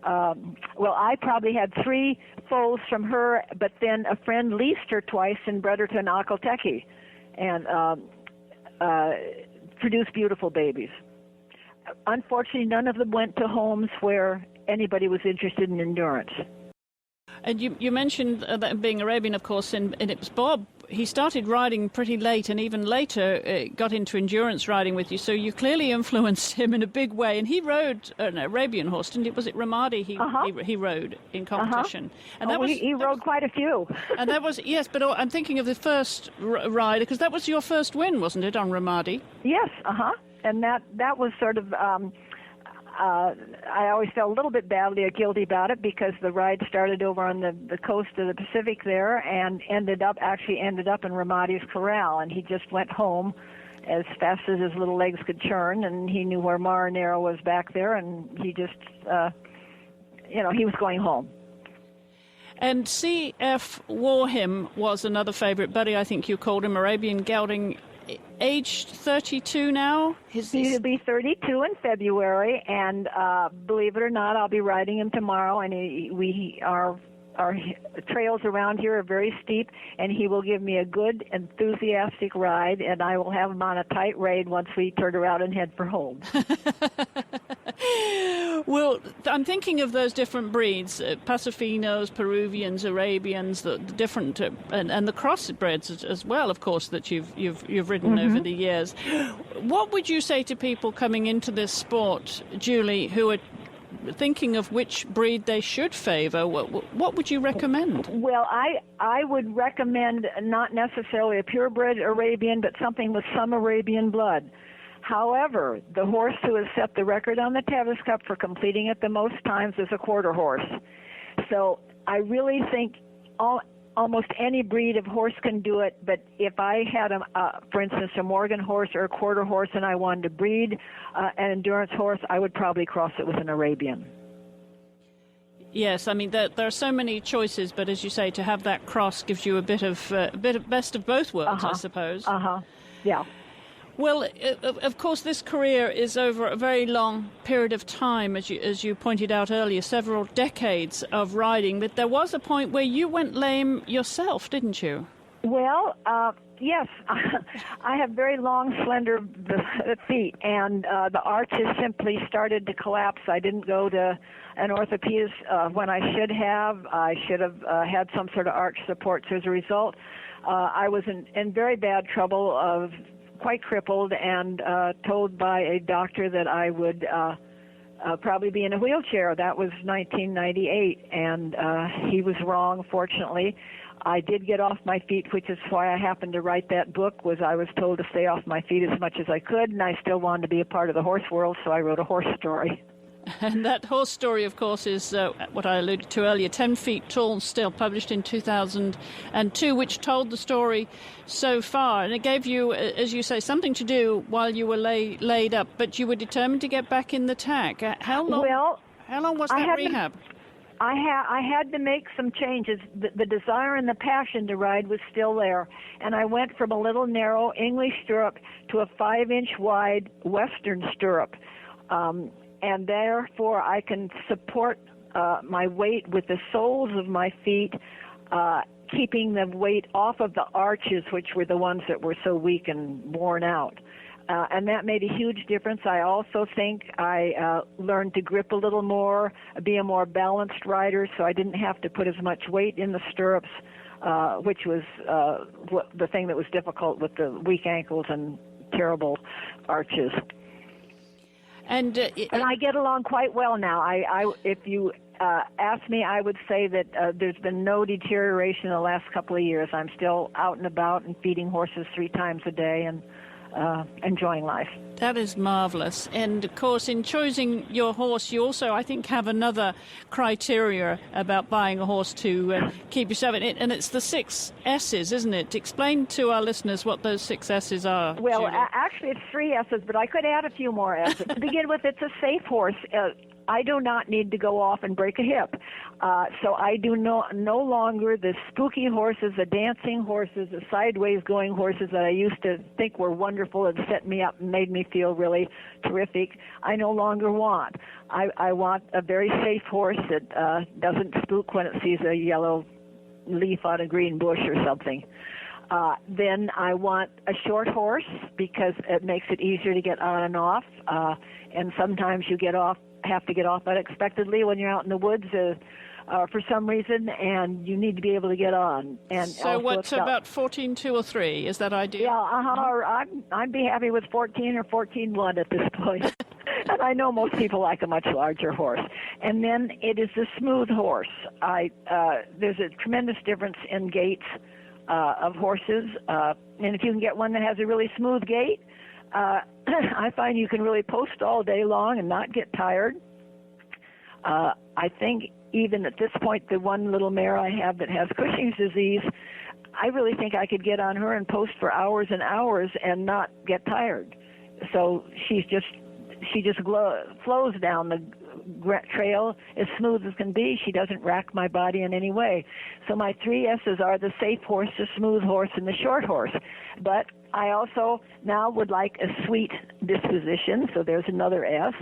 I probably had 3 foals from her, but then a friend leased her twice and bred her to an Akalteki, and produced beautiful babies. Unfortunately, none of them went to homes where anybody was interested in endurance. And you mentioned that being Arabian, of course, and it was Bob. He started riding pretty late, and even later got into endurance riding with you. So you clearly influenced him in a big way. And he rode an Arabian horse, didn't he? Was it Ramadi he rode in competition? And he rode quite a few. And that was, yes, but I'm thinking of the first rider, because that was your first win, wasn't it, on Ramadi? Yes, and that was sort of... I always felt a little bit guilty about it, because the ride started over on the coast of the Pacific there and ended up in Ramadi's corral, and he just went home as fast as his little legs could churn, and he knew where Marinero was back there, and he just, he was going home. And C.F. Warham was another favorite buddy, I think you called him, Arabian gelding, aged 32 now? He'll be 32 in February, and believe it or not, I'll be riding him tomorrow, and our trails around here are very steep, and he will give me a good, enthusiastic ride, and I will have him on a tight rein once we turn around and head for home. Well, I'm thinking of those different breeds, Pasafinos, Peruvians, Arabians, the different, and the crossbreds as well, of course, that you've ridden over the years. What would you say to people coming into this sport, Julie, who are thinking of which breed they should favor? What would you recommend? Well, I would recommend not necessarily a purebred Arabian, but something with some Arabian blood. However, the horse who has set the record on the Tevis Cup for completing it the most times is a quarter horse. So I really think almost any breed of horse can do it, but if I had, for instance, a Morgan horse or a quarter horse and I wanted to breed an endurance horse, I would probably cross it with an Arabian. Yes, I mean, there are so many choices, but as you say, to have that cross gives you a bit of best of both worlds, I suppose. Yeah. Well, of course, this career is over a very long period of time, as you pointed out earlier, several decades of riding. But there was a point where you went lame yourself, didn't you? Well, yes. I have very long, slender feet, and the arches simply started to collapse. I didn't go to an orthopedist when I should have. I should have had some sort of arch support. So as a result, I was in very bad trouble of quite crippled and told by a doctor that I would probably be in a wheelchair. That was 1998, and he was wrong, fortunately. I did get off my feet, which is why I happened to write that book, was I was told to stay off my feet as much as I could, and I still wanted to be a part of the horse world, so I wrote a horse story. And that horse story, of course, is what I alluded to earlier, 10 Feet Tall, still published in 2002, which told the story so far. And it gave you, as you say, something to do while you were laid up, but you were determined to get back in the tack. How long was that rehab? I had to make some changes. The desire and the passion to ride was still there. And I went from a little narrow English stirrup to a 5-inch wide Western stirrup. And therefore I can support my weight with the soles of my feet, keeping the weight off of the arches, which were the ones that were so weak and worn out. And that made a huge difference. I also think I learned to grip a little more, be a more balanced rider, so I didn't have to put as much weight in the stirrups, which was the thing that was difficult with the weak ankles and terrible arches. And I get along quite well now. If you ask me, I would say that there's been no deterioration in the last couple of years. I'm still out and about and feeding horses 3 times a day and enjoying life. That is marvelous. And of course, in choosing your horse, you also, I think, have another criteria about buying a horse to keep yourself in it, and it's the 6 S's, isn't it? Explain to our listeners what those 6 S's are. Well, actually, it's 3 S's, but I could add a few more S's. To begin with, it's a safe horse. I do not need to go off and break a hip. So I do no longer the spooky horses, the dancing horses, the sideways going horses that I used to think were wonderful and set me up and made me feel really terrific. I no longer want. I want a very safe horse that doesn't spook when it sees a yellow leaf on a green bush or something. Then I want a short horse because it makes it easier to get on and off. And sometimes you have to get off unexpectedly when you're out in the woods for some reason, and you need to be able to get on. And so what's about 14.2 or 3? Is that ideal? Yeah, I'd be happy with 14 or 14.1 at this point. And I know most people like a much larger horse. And then it is the smooth horse. There's a tremendous difference in gaits of horses, and if you can get one that has a really smooth gait, I find you can really post all day long and not get tired. I think even at this point, the one little mare I have that has Cushing's disease, I really think I could get on her and post for hours and hours and not get tired. So she just flows down the trail as smooth as can be. She doesn't rack my body in any way. So my 3 S's are the safe horse, the smooth horse, and the short horse. But I also now would like a sweet disposition, so there's another S,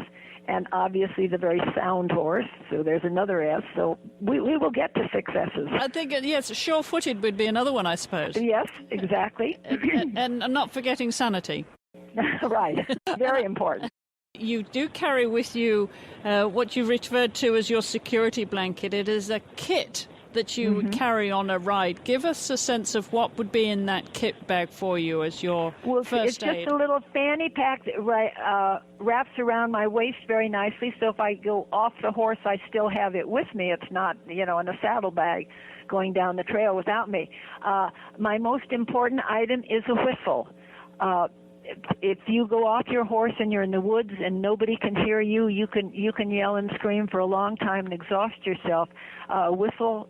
and obviously the very sound horse, so there's another S. So we will get to 6 S's. I think, yes, sure-footed would be another one, I suppose. Yes, exactly. and not forgetting sanity. Right, very important. You do carry with you what you referred to as your security blanket. It is a kit that you would carry on a ride. Give us a sense of what would be in that kit bag for you as your first aid. It's just a little fanny pack that wraps around my waist very nicely, so if I go off the horse, I still have it with me. It's not, in a saddlebag going down the trail without me. My most important item is a whistle. If you go off your horse and you're in the woods and nobody can hear you, you can yell and scream for a long time and exhaust yourself. A whistle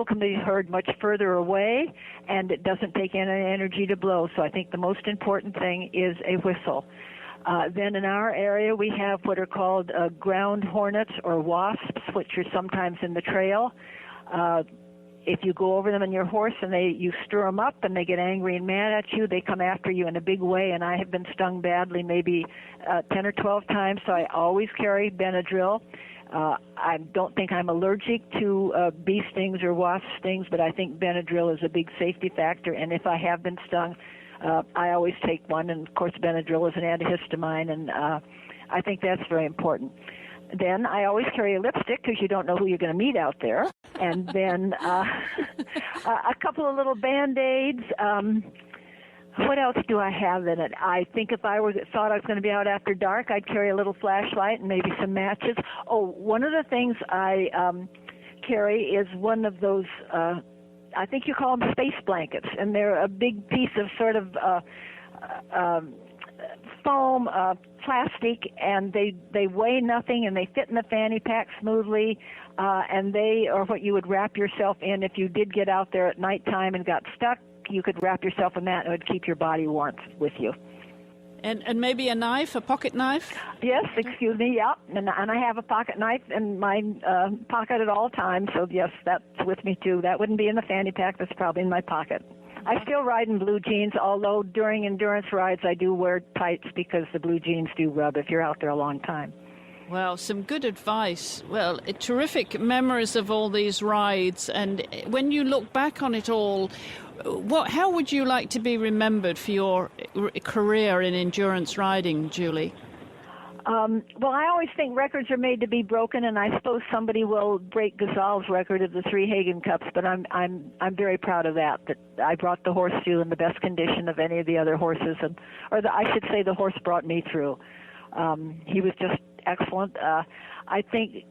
can be heard much further away, and it doesn't take any energy to blow. So I think the most important thing is a whistle. Then in our area we have what are called ground hornets or wasps, which are sometimes in the trail. If you go over them on your horse and you stir them up and they get angry and mad at you, they come after you in a big way, and I have been stung badly maybe 10 or 12 times, so I always carry Benadryl. I don't think I'm allergic to bee stings or wasp stings, but I think Benadryl is a big safety factor, and if I have been stung, I always take one, and of course Benadryl is an antihistamine, and I think that's very important. Then I always carry a lipstick because you don't know who you're going to meet out there. And then a couple of little Band-Aids, What else do I have in it? I think if I thought I was going to be out after dark, I'd carry a little flashlight and maybe some matches. Oh, one of the things I carry is one of those, I think you call them space blankets, and they're a big piece of sort of foam, plastic, and they weigh nothing, and they fit in the fanny pack smoothly, and they are what you would wrap yourself in if you did get out there at nighttime and got stuck. You could wrap yourself in that, and it would keep your body warmth with you. And maybe a knife, a pocket knife? Yes, excuse me, yeah. And I have a pocket knife in my pocket at all times, so yes, that's with me too. That wouldn't be in the fanny pack, that's probably in my pocket. I still ride in blue jeans, although during endurance rides I do wear tights because the blue jeans do rub if you're out there a long time. Well, some good advice. Well, terrific memories of all these rides. And when you look back on it all, how would you like to be remembered for your career in endurance riding, Julie? Well, I always think records are made to be broken, and I suppose somebody will break Gasal's record of the 3 Haggin Cups. But I'm very proud of that I brought the horse through in the best condition of any of the other horses, I should say the horse brought me through. He was just excellent. I think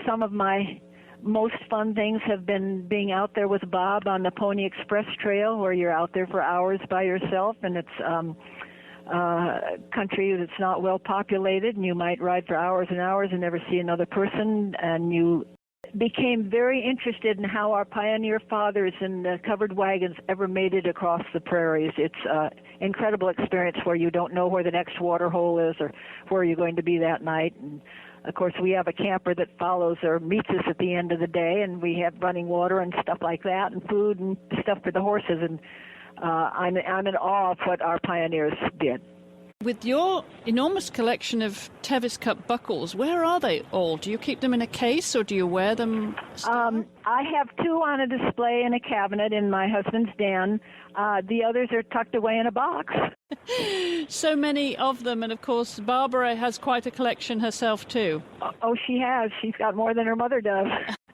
some of my most fun things have been being out there with Bob on the Pony Express Trail, where you're out there for hours by yourself, and it's country that's not well populated, and you might ride for hours and hours and never see another person, and you became very interested in how our pioneer fathers in the covered wagons ever made it across the prairies. It's an incredible experience where you don't know where the next water hole is or where you're going to be that night. And of course, we have a camper that follows or meets us at the end of the day, and we have running water and stuff like that, and food and stuff for the horses. And I'm in awe of what our pioneers did. With your enormous collection of Tevis Cup buckles, where are they all? Do you keep them in a case or do you wear them still? I have 2 on a display in a cabinet in my husband's den. The others are tucked away in a box. So many of them, and of course Barbara has quite a collection herself too. Oh, she has. She's got more than her mother does.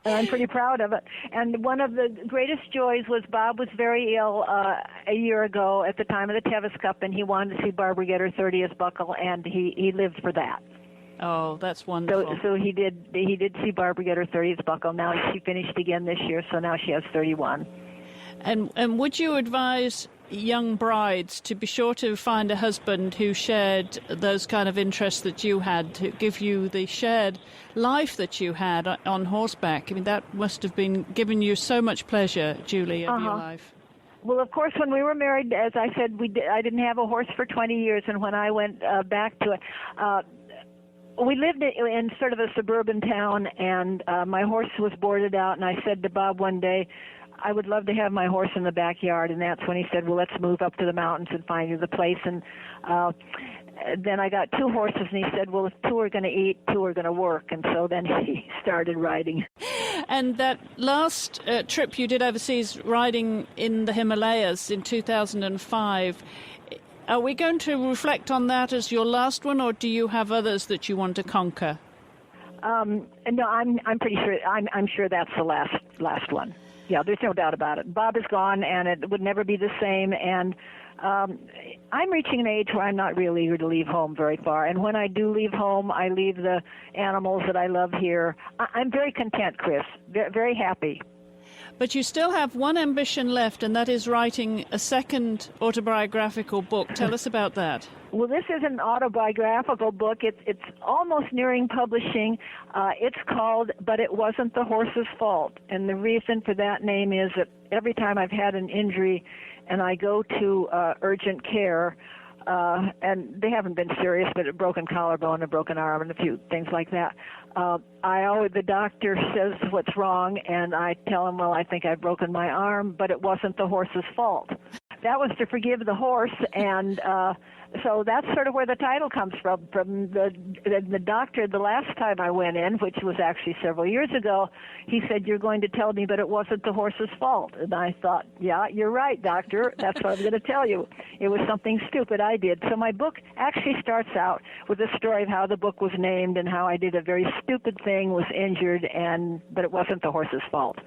And I'm pretty proud of it. And one of the greatest joys was Bob was very ill a year ago at the time of the Tevis Cup, and he wanted to see Barbara get her 30th buckle, and he lived for that. Oh, that's wonderful. So he did see Barbara get her 30th buckle. Now she finished again this year, so now she has 31. And would you advise young brides to be sure to find a husband who shared those kind of interests that you had, to give you the shared life that you had on horseback? I mean, that must have been giving you so much pleasure, Julie, of your life. Well, of course, when we were married, as I said, I didn't have a horse for 20 years, and when I went back to it, we lived in sort of a suburban town, and my horse was boarded out, and I said to Bob one day, I would love to have my horse in the backyard, and that's when he said, well, let's move up to the mountains and find you the place. And then I got 2 horses, and he said, well, if 2 are going to eat, 2 are going to work. And so then he started riding. And that last trip you did overseas, riding in the Himalayas in 2005, are we going to reflect on that as your last one, or do you have others that you want to conquer? No, I'm pretty sure. I'm sure that's the last one. Yeah, there's no doubt about it. Bob is gone, and it would never be the same. And I'm reaching an age where I'm not really eager to leave home very far. And when I do leave home, I leave the animals that I love here. I'm very content, Chris, very happy. But you still have one ambition left, and that is writing a second autobiographical book. Tell us about that. Well, this is an autobiographical book. It's almost nearing publishing. It's called But It Wasn't the Horse's Fault. And the reason for that name is that every time I've had an injury and I go to urgent care, and they haven't been serious, but a broken collarbone, a broken arm, and a few things like that. The doctor says what's wrong, and I tell him, well, I think I've broken my arm, but it wasn't the horse's fault. That was to forgive the horse, and so that's sort of where the title comes from the doctor. The last time I went in, which was actually several years ago, he said, you're going to tell me, but it wasn't the horse's fault. And I thought, yeah, you're right, doctor. That's what I'm going to tell you. It was something stupid I did. So my book actually starts out with a story of how the book was named and how I did a very stupid thing, was injured, but it wasn't the horse's fault.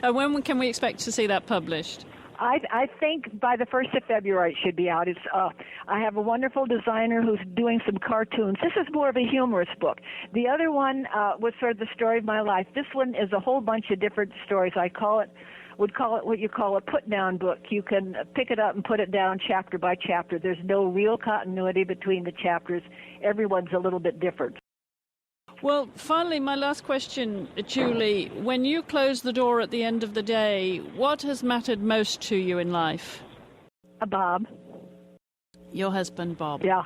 When can we expect to see that published? I think by the 1st of February it should be out. It's I have a wonderful designer who's doing some cartoons. This is more of a humorous book. The other one was sort of the story of my life. This one is a whole bunch of different stories. Would call it what you call a put-down book. You can pick it up and put it down chapter by chapter. There's no real continuity between the chapters. Everyone's a little bit different. Well, finally, my last question, Julie. When you close the door at the end of the day, what has mattered most to you in life? Bob. Your husband, Bob. Yeah.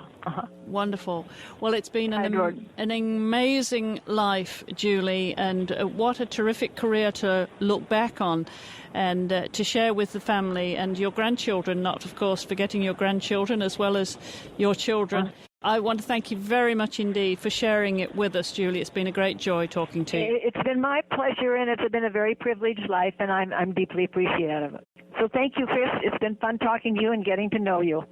Wonderful. Well, it's been an amazing life, Julie, and what a terrific career to look back on and to share with the family and your grandchildren, not, of course, forgetting your grandchildren as well as your children. I want to thank you very much indeed for sharing it with us, Julie. It's been a great joy talking to you. It's been my pleasure, and it's been a very privileged life, and I'm deeply appreciative of it. So thank you, Chris. It's been fun talking to you and getting to know you.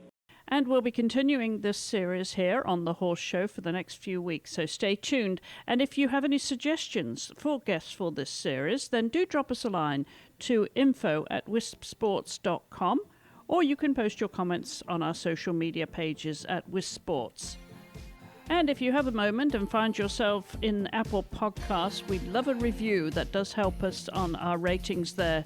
And we'll be continuing this series here on The Horse Show for the next few weeks, so stay tuned. And if you have any suggestions for guests for this series, then do drop us a line to info@wispsports.com, or you can post your comments on our social media pages at WISPorts. And if you have a moment and find yourself in Apple Podcasts, we'd love a review. That does help us on our ratings there.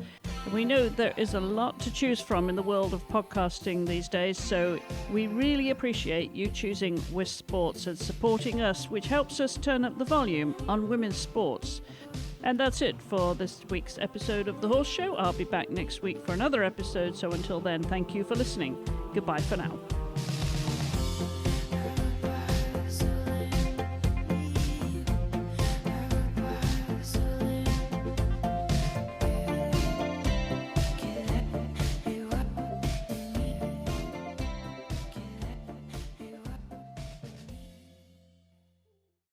We know there is a lot to choose from in the world of podcasting these days, so we really appreciate you choosing WIS Sports and supporting us, which helps us turn up the volume on women's sports. And that's it for this week's episode of The Horse Show. I'll be back next week for another episode, so until then, thank you for listening. Goodbye for now.